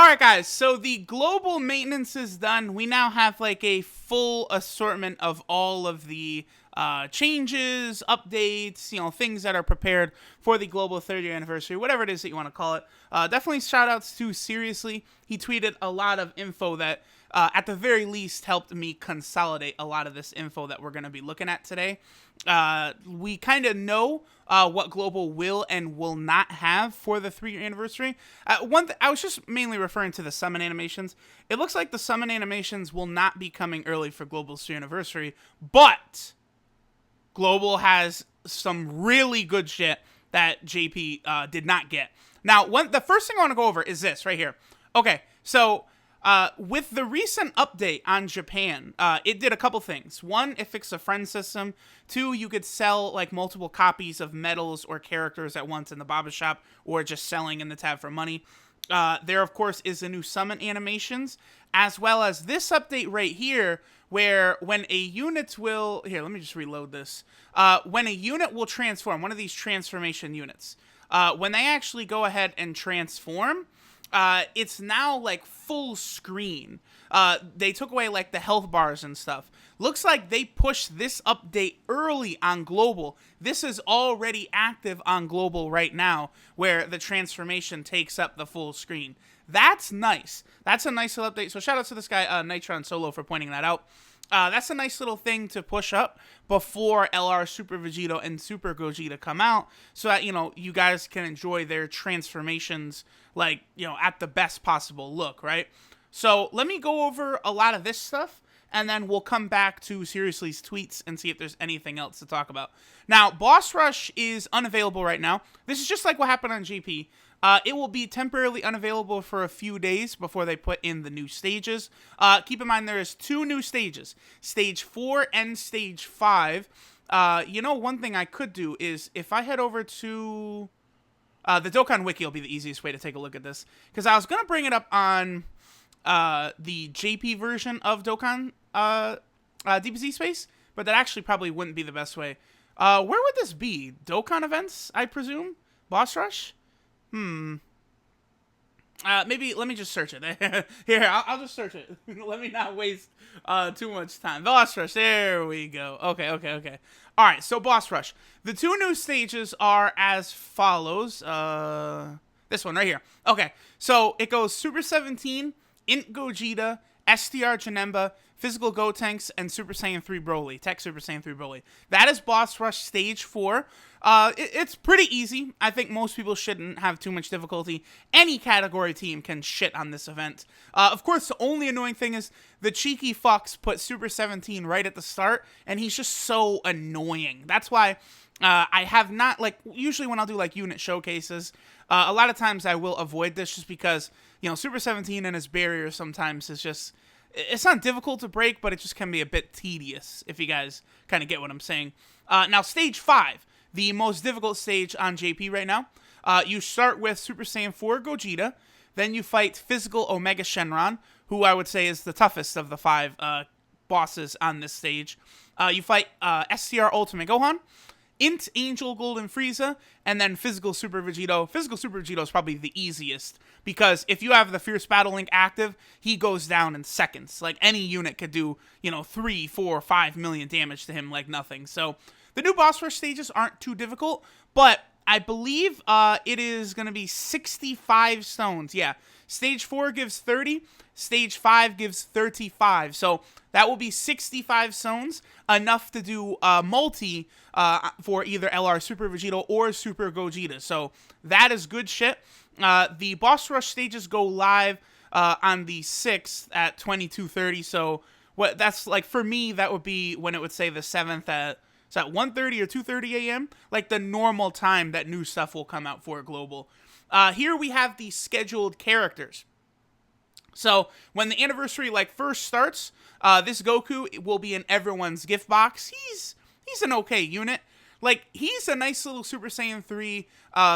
Alright guys, so the global maintenance is done. We now have like a full assortment of all of the changes, updates, things that are prepared for the global 30th anniversary, whatever it is that you want to call it. Definitely shout outs to Seriously. He tweeted a lot of info that at the very least helped me consolidate a lot of this info that we're going to be looking at today. We kind of know what Global will and will not have for the 3-year anniversary. I was just mainly referring to the summon animations. It looks like the summon animations will not be coming early for Global's 3rd anniversary, but Global has some really good shit that JP did not get. Now, the first thing I want to go over is this right here. Okay, so with the recent update on Japan, it did a couple things. One, it fixed the friend system. Two, you could sell like multiple copies of medals or characters at once in the Baba shop, or just selling in the tab for money. There, of course, is the new summon animations, as well as this update right here, where when a unit will... Here, let me just reload this. When a unit will transform, one of these transformation units, when they actually go ahead and transform... it's now like full screen. They took away like the health bars and stuff. Looks like they pushed this update early on Global. This is already active on Global right now, where the transformation takes up the full screen. That's nice. That's a nice little update. So shout out to this guy, Nitron Solo, for pointing that out. That's a nice little thing to push up before LR Super Vegeta and Super Gogeta come out, so that, you guys can enjoy their transformations, like, at the best possible look, right? So let me go over a lot of this stuff, and then we'll come back to Seriously's tweets and see if there's anything else to talk about. Now, Boss Rush is unavailable right now. This is just like what happened on GP. It will be temporarily unavailable for a few days before they put in the new stages. Keep in mind there is 2 new stages, Stage 4 and Stage 5. One thing I could do is if I head over to the Dokkan Wiki, will be the easiest way to take a look at this, because I was going to bring it up on the JP version of Dokkan DBZ space, but that actually probably wouldn't be the best way. Where would this be? Dokkan events, I presume? Boss Rush? Maybe let me just search it. Here, I'll just search it. Let me not waste too much time. Boss Rush, there we go. Okay. All right, so Boss Rush. The 2 new stages are as follows. This one right here. Okay, so it goes Super 17, Int Gogeta, STR Janemba, Physical Gotenks, and Super Saiyan 3 Broly. Tech Super Saiyan 3 Broly. That is Boss Rush Stage 4. It's pretty easy. I think most people shouldn't have too much difficulty. Any category team can shit on this event. Of course, the only annoying thing is the cheeky fucks put Super 17 right at the start, and he's just so annoying. That's why I have not, usually when I'll do, unit showcases, a lot of times I will avoid this just because, Super 17 and his barrier sometimes is just... It's not difficult to break, but it just can be a bit tedious, if you guys kind of get what I'm saying. Now, Stage 5, the most difficult stage on JP right now. You start with Super Saiyan 4 Gogeta, then you fight Physical Omega Shenron, who I would say is the toughest of the 5 bosses on this stage. You fight STR Ultimate Gohan, Int Angel Golden Frieza, and then Physical Super Vegito. Physical Super Vegito is probably the easiest, because if you have the Fierce Battle Link active, he goes down in seconds. Like, any unit could do, 3, 4, 5 million damage to him like nothing. So, the new Boss Rush stages aren't too difficult, but I believe it is going to be 65 stones. Yeah, Stage 4 gives 30, Stage 5 gives 35. So that will be 65 stones, enough to do multi for either LR Super Vegeta or Super Gogeta. So that is good shit. The Boss Rush stages go live on the 6th at 22:30. So what that's like for me, that would be when it would say the 7th at... Is that 1:30 or 2:30 a.m.? Like the normal time that new stuff will come out for Global. Here we have the scheduled characters. So when the anniversary first starts, this Goku will be in everyone's gift box. He's an okay unit. He's a nice little Super Saiyan 3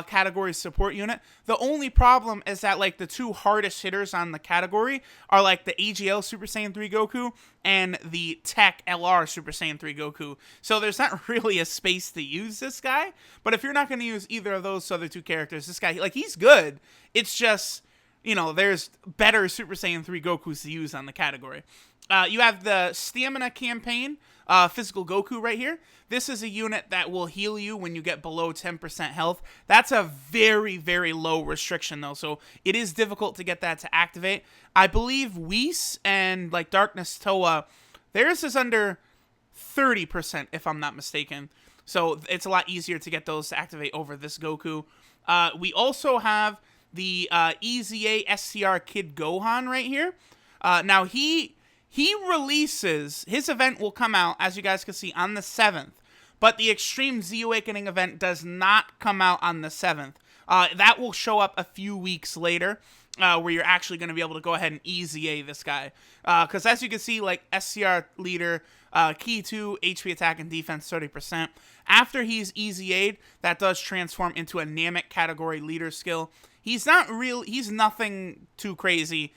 category support unit. The only problem is that, the 2 hardest hitters on the category are, the AGL Super Saiyan 3 Goku and the Tech LR Super Saiyan 3 Goku. So there's not really a space to use this guy. But if you're not going to use either of those other 2 characters, this guy, he's good. It's just... there's better Super Saiyan 3 Gokus to use on the category. You have the Stamina Campaign, Physical Goku right here. This is a unit that will heal you when you get below 10% health. That's a very, very low restriction, though, so it is difficult to get that to activate. I believe Whis and, like, Darkness Toa, theirs is under 30%, if I'm not mistaken. So it's a lot easier to get those to activate over this Goku. We also have the EZA SCR Kid Gohan right here. Now, he releases, his event will come out, as you guys can see, on the 7th. But the Extreme Z Awakening event does not come out on the 7th. That will show up a few weeks later, where you're actually going to be able to go ahead and EZA this guy. Because as you can see, like, SCR Leader, Key 2, HP Attack and Defense 30%. After he's EZA'd, that does transform into a Namek category leader skill. He's nothing too crazy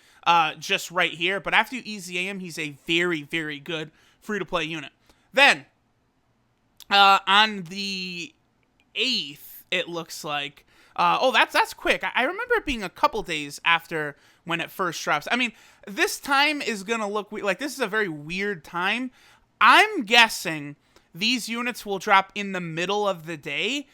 just right here, but after you EZA him, he's a very, very good free-to-play unit. Then, on the 8th, it looks like, that's quick. I remember it being a couple days after when it first drops. I mean, this time is going to look like this is a very weird time. I'm guessing these units will drop in the middle of the day.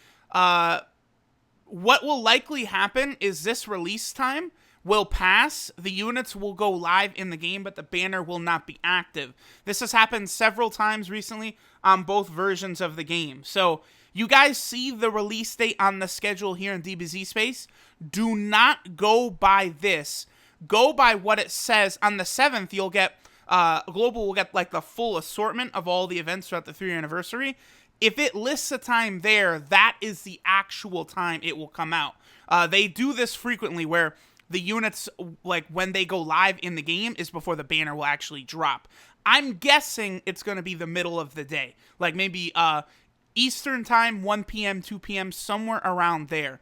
What will likely happen is this release time will pass, the units will go live in the game, but the banner will not be active. This has happened several times recently on both versions of the game. So, you guys see the release date on the schedule here in DBZ space. Do not go by this. Go by what it says. On the 7th, you'll get, Global will get, like, the full assortment of all the events throughout the 3-year anniversary. If it lists a time there, that is the actual time it will come out. They do this frequently where the units, like, when they go live in the game is before the banner will actually drop. I'm guessing it's going to be the middle of the day. Like, maybe Eastern time, 1 p.m., 2 p.m., somewhere around there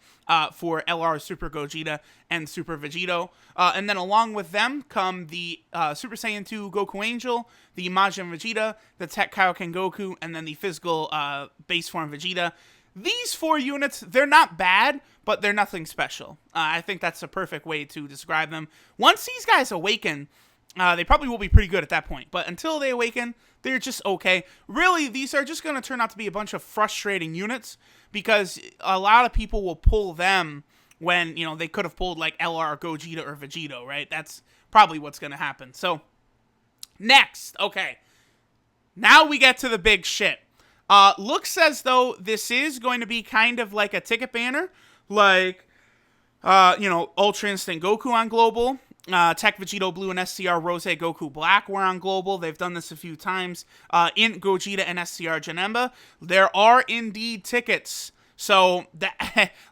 for LR Super Gogeta and Super Vegito. And then along with them come the Super Saiyan 2 Goku Angel, the Majin Vegeta, the Tech Kaioken Goku, and then the physical base form Vegeta. These 4 units, they're not bad, but they're nothing special. I think that's a perfect way to describe them. Once these guys awaken, they probably will be pretty good at that point. But until they awaken, they're just okay. Really, these are just going to turn out to be a bunch of frustrating units because a lot of people will pull them when, they could have pulled like LR, Gogeta, or Vegito, right? That's probably what's going to happen. So, next, okay. Now we get to the big shit. Looks as though this is going to be kind of like a ticket banner, like, Ultra Instinct Goku on Global, Tech Vegito Blue and SCR Rose Goku Black were on Global. They've done this a few times. Int Gogeta and SCR Janemba. There are indeed tickets. So,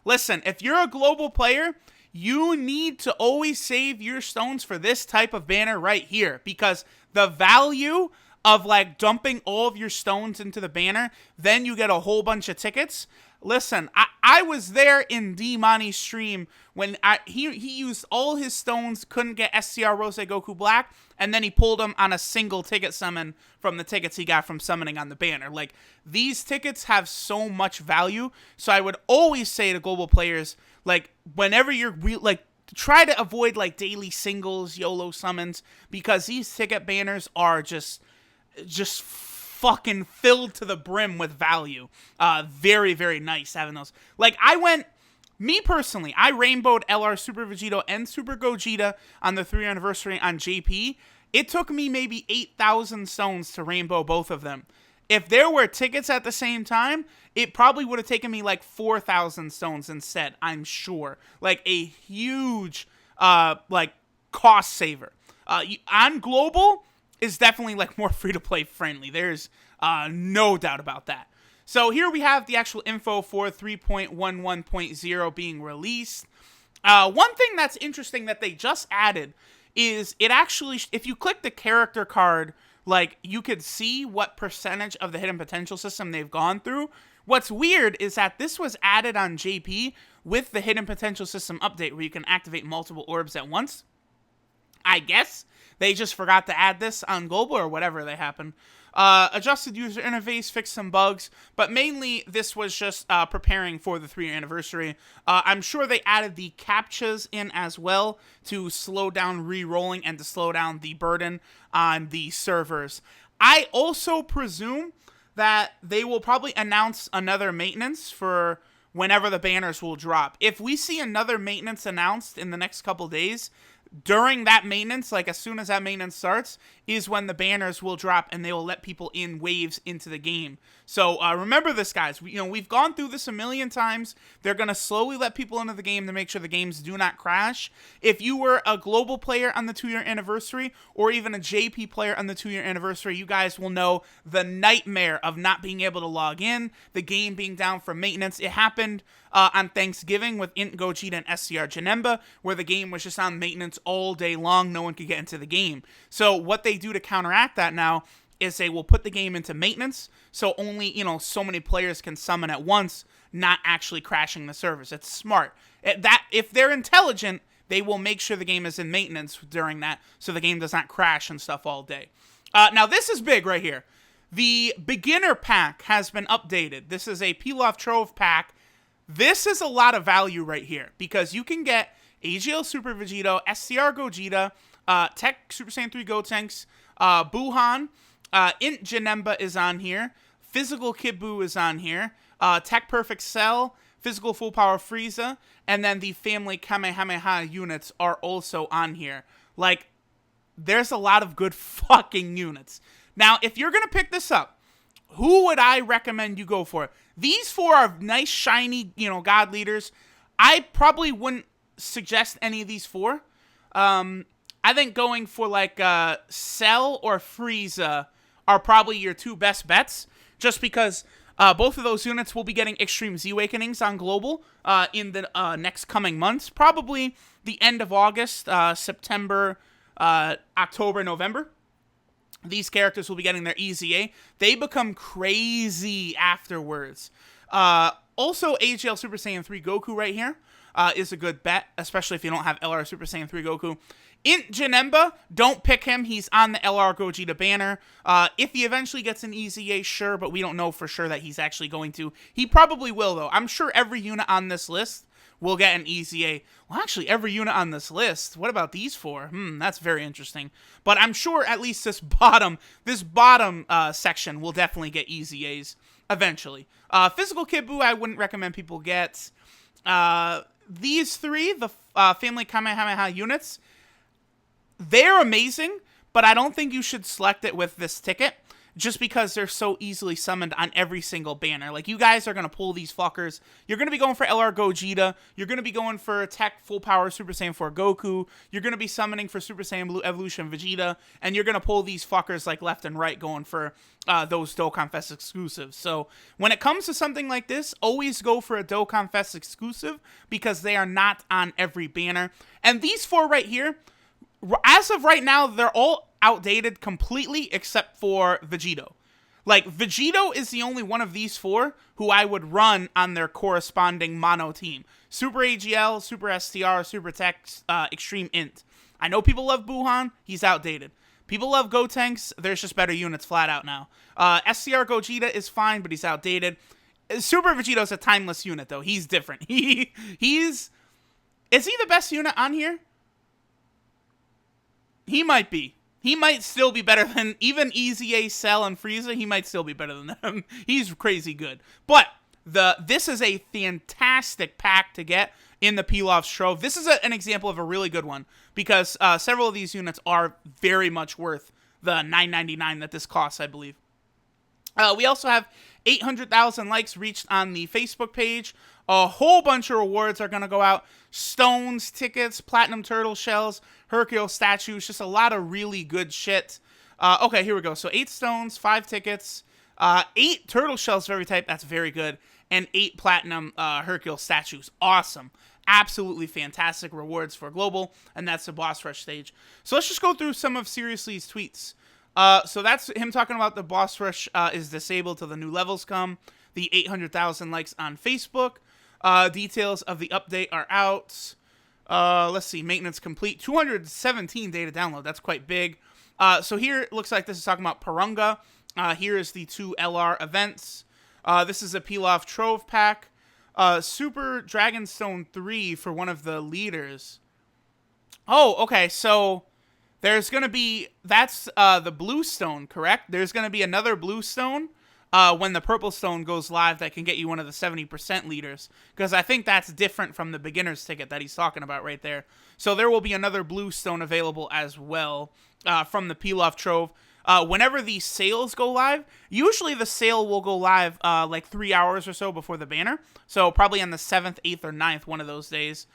listen, if you're a Global player, you need to always save your stones for this type of banner right here, because the value of, like, dumping all of your stones into the banner, then you get a whole bunch of tickets. Listen, I was there in D-Money's stream when he used all his stones, couldn't get SCR Rose Goku Black, and then he pulled them on a single ticket summon from the tickets he got from summoning on the banner. Like, these tickets have so much value, so I would always say to Global players, like, whenever you're, try to avoid, like, daily singles, YOLO summons, because these ticket banners are just fucking filled to the brim with value. Very, very nice having those. Like, me personally, I rainbowed LR Super Vegito and Super Gogeta on the 3rd anniversary on JP. It took me maybe 8,000 stones to rainbow both of them. If there were tickets at the same time, it probably would have taken me like 4,000 stones instead, I'm sure. Like, a huge, cost saver. On Global is definitely, like, more free-to-play friendly. There's no doubt about that. So here we have the actual info for 3.11.0 being released. One thing that's interesting that they just added is it actually, if you click the character card, like, you could see what percentage of the hidden potential system they've gone through. What's weird is that this was added on JP with the hidden potential system update where you can activate multiple orbs at once. I guess they just forgot to add this on Global or whatever they happened. Adjusted user interface, fixed some bugs, but mainly this was just preparing for the 3-year anniversary. I'm sure they added the CAPTCHAs in as well to slow down re-rolling and to slow down the burden on the servers. I also presume that they will probably announce another maintenance for whenever the banners will drop. If we see another maintenance announced in the next couple days, during that maintenance, like as soon as that maintenance starts, is when the banners will drop and they will let people in waves into the game. So remember this, guys. We've gone through this a million times. They're going to slowly let people into the game to make sure the games do not crash. If you were a global player on the 2-year anniversary or even a JP player on the 2-year anniversary, you guys will know the nightmare of not being able to log in, the game being down for maintenance. It happened on Thanksgiving with Int Gogeta and SCR Janemba, where the game was just on maintenance all day long. No one could get into the game. So what they do to counteract that now is they will put the game into maintenance, so only, so many players can summon at once, not actually crashing the service. It's smart. If they're intelligent, they will make sure the game is in maintenance during that, so the game does not crash and stuff all day. Now, this is big right here. The beginner pack has been updated. This is a Pilaf Trove pack. This is a lot of value right here, because you can get AGL Super Vegeta, SCR Gogeta, Tech Super Saiyan 3 Gotenks, Buhan, Int Janemba is on here, Physical Kid Buu is on here, Tech Perfect Cell, Physical Full Power Frieza, and then the Family Kamehameha units are also on here. Like, there's a lot of good fucking units. Now, if you're going to pick this up, who would I recommend you go for? These 4 are nice, shiny, god leaders. I probably wouldn't suggest any of these 4. I think going for like Cell or Frieza are probably your 2 best bets, just because both of those units will be getting Extreme Z Awakenings on Global in the next coming months. Probably the end of August, September, October, November. These characters will be getting their EZA. They become crazy afterwards. Also, AGL Super Saiyan 3 Goku right here is a good bet, especially if you don't have LR Super Saiyan 3 Goku. Int Janemba, don't pick him. He's on the LR Gogeta banner. If he eventually gets an EZA, sure, but we don't know for sure that he's actually going to. He probably will, though. I'm sure every unit on this list will get an EZA. Well, actually, every unit on this list. What about these 4? That's very interesting. But I'm sure at least this bottom section will definitely get EZAs eventually. Physical Kid Buu, I wouldn't recommend people get. These 3, the Family Kamehameha units, they're amazing, but I don't think you should select it with this ticket, just because they're so easily summoned on every single banner. Like, you guys are going to pull these fuckers. You're going to be going for LR Gogeta. You're going to be going for Tech Full Power Super Saiyan 4 Goku. You're going to be summoning for Super Saiyan Blue Evolution Vegeta. And you're going to pull these fuckers, like, left and right going for those Dokkan Fest exclusives. So, when it comes to something like this, always go for a Dokkan Fest exclusive, because they are not on every banner. And these 4 right here, as of right now, they're all outdated completely except for Vegito. Like, Vegito is the only one of these 4 who I would run on their corresponding mono team. Super AGL, Super STR, Super Tech, Extreme Int. I know people love Buhan, he's outdated. People love Gotenks, there's just better units flat out now. SCR Gogeta is fine, but he's outdated. Super Vegito's a timeless unit, though. He's different. Is he the best unit on here? He might be. He might still be better than even EZA, Cell, and Frieza. He might still be better than them. He's crazy good. But this is a fantastic pack to get in the Pilaf's Trove. This is an example of a really good one, because several of these units are very much worth the $9.99 that this costs, I believe. We also have 800,000 likes reached on the Facebook page. A whole bunch of rewards are going to go out. Stones, tickets, platinum turtle shells, Hercule statues, just a lot of really good shit. Okay, here we go. So 8 stones, 5 tickets, 8 turtle shells of every type. That's very good. And 8 platinum Hercule statues. Awesome. Absolutely fantastic rewards for Global. And that's the boss rush stage. So let's just go through some of Seriously's tweets. So that's him talking about the boss rush is disabled till the new levels come. The 800,000 likes on Facebook. Details of the update are out. Let's see. Maintenance complete. 217 data download. That's quite big. So here it looks like this is talking about Parunga. Here is the 2 LR events. This is a peel-off trove pack. Super Dragonstone 3 for one of the leaders. Oh, okay, so there's going to be, that's the blue stone, correct? There's going to be another blue stone when the purple stone goes live that can get you one of the 70% leaders. Because I think that's different from the beginner's ticket that he's talking about right there. So there will be another blue stone available as well from the peel-off trove. Whenever these sales go live, usually the sale will go live like 3 hours or so before the banner. So probably on the 7th, 8th, or 9th, one of those days.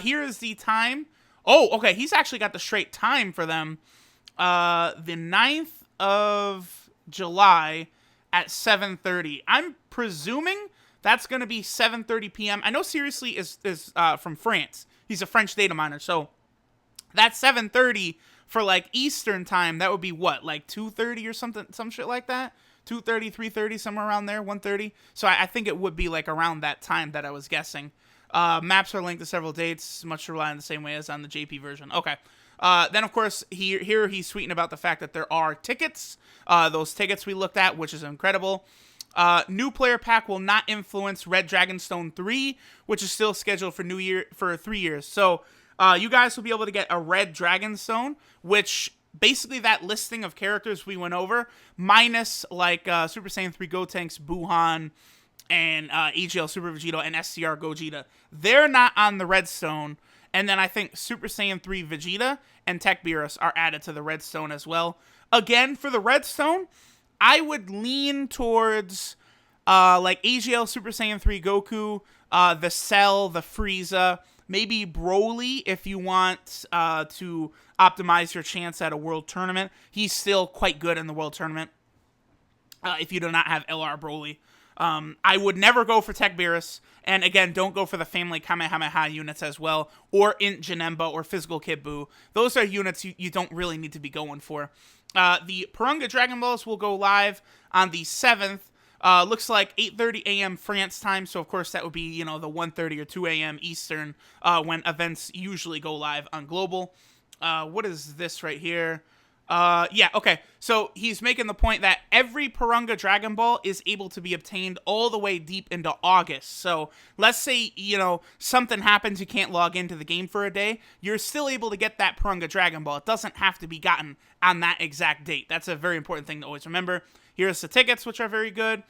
Here is the time. Oh, okay, he's actually got the straight time for them. The 9th of July at 7:30. I'm presuming that's going to be 7:30 p.m. I know Seriously is from France. He's a French data miner, so that's 7:30 for like Eastern time. That would be what, like 2:30 or something, some shit like that? 2:30, 3:30, somewhere around there, 1:30. So I think it would be like around that time that I was guessing. Maps are linked to several dates, much to rely on the same way as on the JP version. Okay. Then, of course, here he's tweeting about the fact that there are tickets. Those tickets we looked at, which is incredible. New player pack will not influence Red Dragonstone 3, which is still scheduled for 3 years. So you guys will be able to get a Red Dragonstone, which basically that listing of characters we went over, minus like Super Saiyan 3 Gotenks, Gohan, and AGL Super Vegeta and SCR Gogeta. They're not on the Redstone. And then I think Super Saiyan 3 Vegeta and Tech Beerus are added to the Redstone as well. Again, for the Redstone, I would lean towards like AGL Super Saiyan 3 Goku, the Cell, the Frieza, maybe Broly if you want to optimize your chance at a World Tournament. He's still quite good in the World Tournament if you do not have LR Broly. I would never go for Tech Beerus, and again, don't go for the family Kamehameha units as well, or Int Janemba or Physical Kid Buu. Those are units you don't really need to be going for. The Purunga Dragon Balls will go live on the 7th. Looks like 8:30 a.m. France time, so of course that would be, you know, the 1:30 or 2 a.m. Eastern when events usually go live on Global. What is this right here? Yeah, okay. So he's making the point that every Purunga Dragon Ball is able to be obtained all the way deep into August. So let's say, you know, something happens, you can't log into the game for a day, you're still able to get that Purunga Dragon Ball. It doesn't have to be gotten on that exact date. That's a very important thing to always remember. Here's the tickets, which are very good.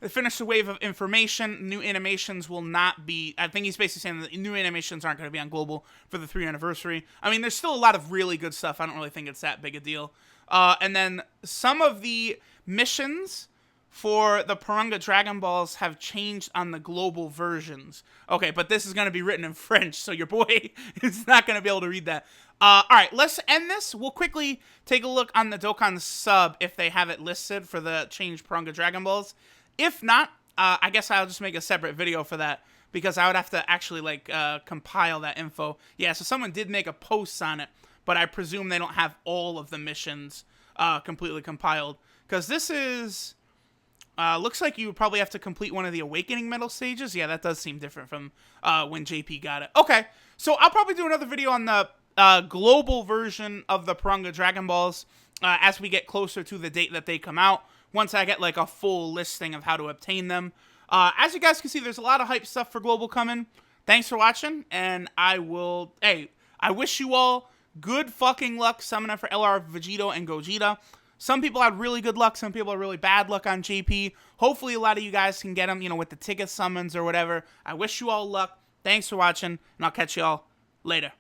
Finish the wave of information. New animations will not be... I think he's basically saying that new animations aren't going to be on Global for the 3 anniversary. I mean, there's still a lot of really good stuff. I don't really think it's that big a deal. And then some of the missions for the Purunga Dragon Balls have changed on the Global versions. Okay, but this is going to be written in French, so your boy is not going to be able to read that. All right, let's end this. We'll quickly take a look on the Dokkan sub if they have it listed for the changed Purunga Dragon Balls. If not, I guess I'll just make a separate video for that because I would have to actually like compile that info. Yeah, so someone did make a post on it, but I presume they don't have all of the missions completely compiled because this is looks like you would probably have to complete one of the Awakening Medal stages. Yeah, that does seem different from when JP got it. Okay, so I'll probably do another video on the global version of the Purunga Dragon Balls as we get closer to the date that they come out. Once I get like a full listing of how to obtain them. As you guys can see, there's a lot of hype stuff for Global coming. Thanks for watching, and I wish you all good fucking luck summoning for LR Vegeta and Gogeta. Some people had really good luck, some people had really bad luck on JP. Hopefully a lot of you guys can get them, you know, with the ticket summons or whatever. I wish you all luck. Thanks for watching, and I'll catch you all later.